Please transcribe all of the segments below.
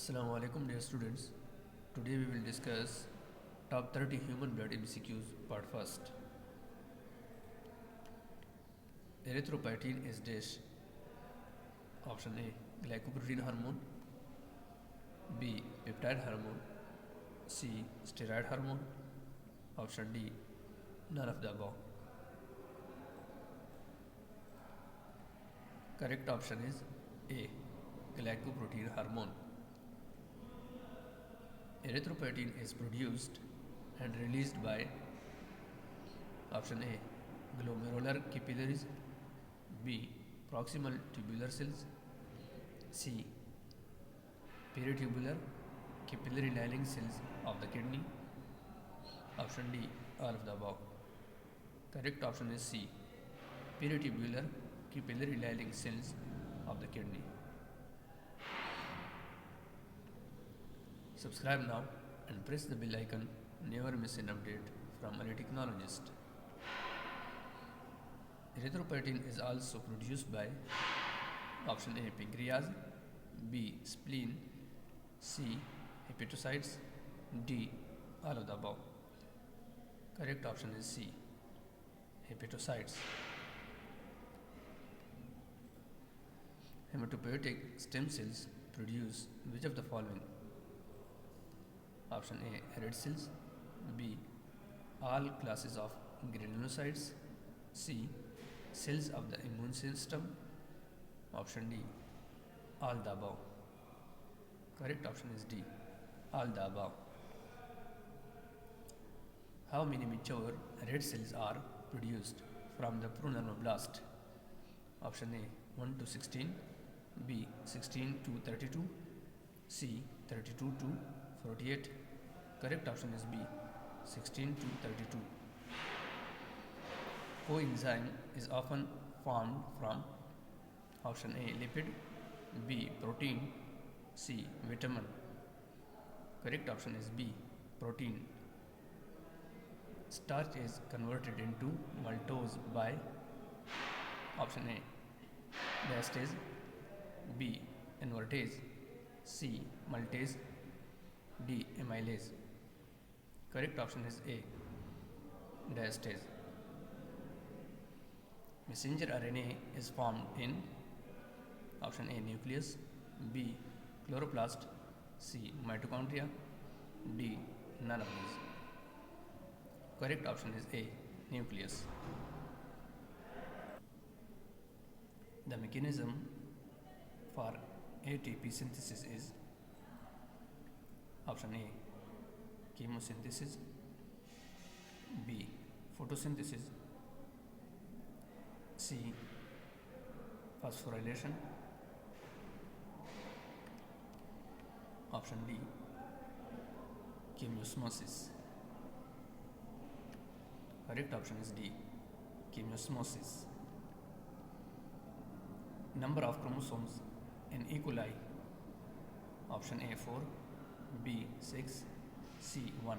Assalamu alaikum dear students. Today we will discuss top 30 human blood MCQs part first. Erythropoietin is dash. Option A glycoprotein hormone, B peptide hormone, C steroid hormone, option D none of the above. Correct option is A glycoprotein hormone. Erythropoietin is produced and released by option A glomerular capillaries, B proximal tubular cells, C peritubular capillary lining cells of the kidney, option D all of the above. Correct option is C peritubular capillary lining cells of the kidney. Subscribe now and press the bell icon. Never miss an update from a technologist. Erythropoietin is also produced by option A pancreas, B spleen, C hepatocytes, D all of the above. Correct option is C hepatocytes. Hematopoietic stem cells produce which of the following? Option A red cells, B all classes of granulocytes, C cells of the immune system, option D all the above. Correct option is D all the above. How many mature red cells are produced from the pronormoblast? Option A 1 to 16, B 16 to 32, C 32 to 48. Correct option is B 16 to 32. Coenzyme is often formed from option A lipid, B protein, C vitamin. Correct option is B protein. Starch is converted into maltose by option A diastase, B invertase, C maltase, D amylase. Correct option is A diastase. Messenger RNA is formed in option A nucleus, B chloroplast, C mitochondria, D none of these. Correct option is A nucleus. The mechanism for ATP synthesis is option A chemosynthesis, B photosynthesis, C phosphorylation, option D chemiosmosis. Correct option is D chemiosmosis. Number of chromosomes in E. coli, option A 4, B 6, C 1.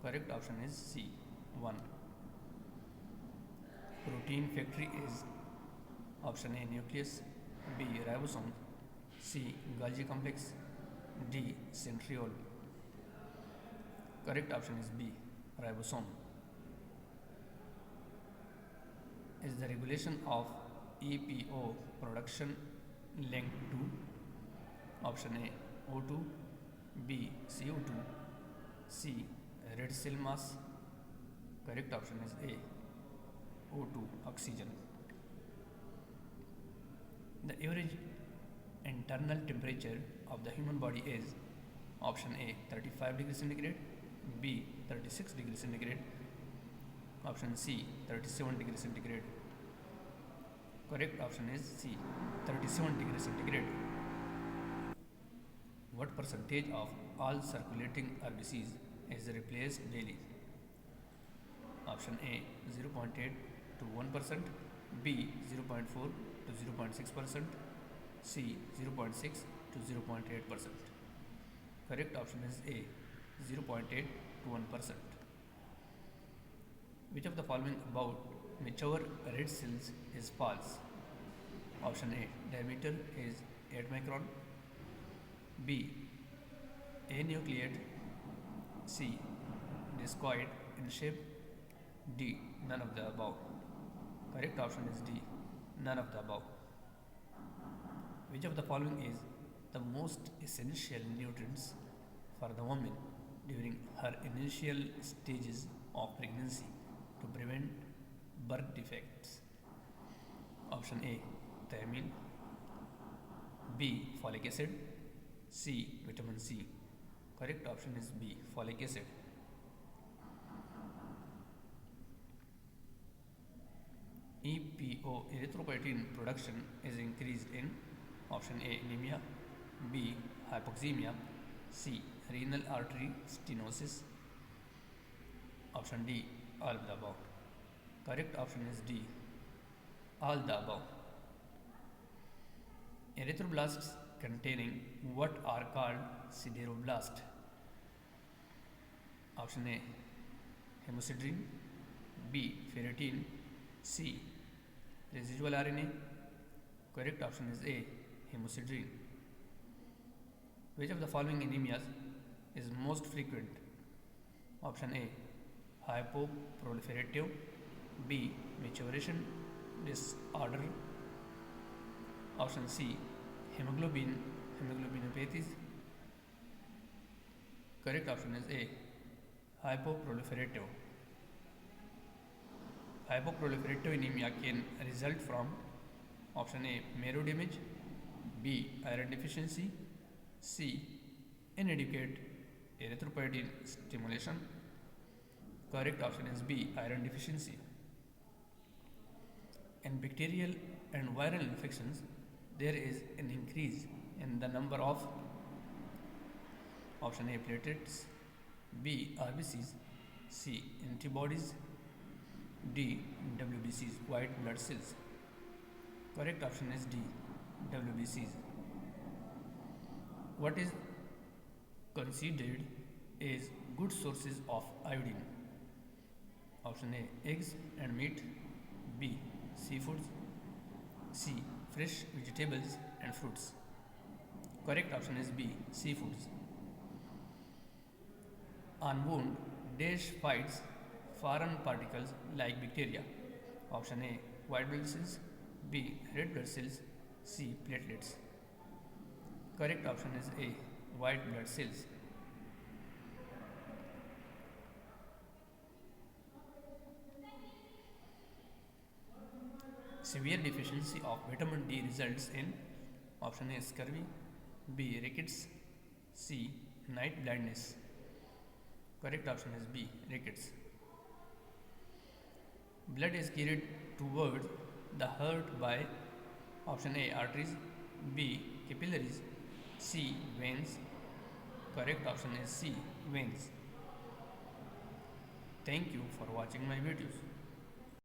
Correct option is C 1. Protein factory is option A nucleus, B ribosome, C Golgi complex, D centriole. Correct option is B ribosome. Is the regulation of EPO production linked to option A O2, B CO2, C red cell mass. Correct option is A O2 oxygen. The average internal temperature of the human body is option A 35 degrees centigrade, B 36 degrees centigrade, option C 37 degrees centigrade. Correct option is C 37 degrees centigrade. What percentage of all circulating RBCs is replaced daily? Option A 0.8 to 1%, B 0.4 to 0.6%, C 0.6 to 0.8%. Correct option is A 0.8 to 1%. Which of the following about mature red cells is false? Option A diameter is 8 micron, B. Anucleate. C. Discoid in shape. D. None of the above. Correct option is D. None of the above. Which of the following is the most essential nutrients for the woman during her initial stages of pregnancy to prevent birth defects? Option A. Thiamine. B. Folic acid. C. Vitamin C. Correct option is B. Folic acid. EPO erythropoietin production is increased in option A. Anemia. B. Hypoxemia. C. Renal artery stenosis. Option D. All of the above. Correct option is D. All the above. Erythroblasts containing what are called sideroblasts? Option A. Hemosiderin. B. Ferritin. C. Residual RNA. Correct option is A. Hemosiderin. Which of the following anemias is most frequent? Option A. Hypoproliferative. B. Maturation disorder. Option C. Hemoglobinopathies. Correct option is A. Hypoproliferative. Hypoproliferative anemia can result from option A. Marrow damage. B. Iron deficiency. C. Inadequate erythropoietin stimulation. Correct option is B. Iron deficiency. In bacterial and viral infections, there is an increase in the number of option A. platelets. B. RBCs. C. Antibodies. D. WBCs, white blood cells. Correct option is D. WBCs. What is considered as good sources of iodine? Option A. Eggs and meat. B. Seafoods. C. Fresh vegetables and fruits. Correct option is B. Seafoods. On wound, dash fights foreign particles like bacteria. Option A. White blood cells. B. Red blood cells. C. Platelets. Correct option is A. White blood cells. Severe deficiency of vitamin D results in option A. Scurvy. B. Rickets. C. Night blindness. Correct option is B. Rickets. Blood is carried towards the heart by option A. Arteries. B. Capillaries. C. Veins. Correct option is C. Veins. Thank you for watching my videos.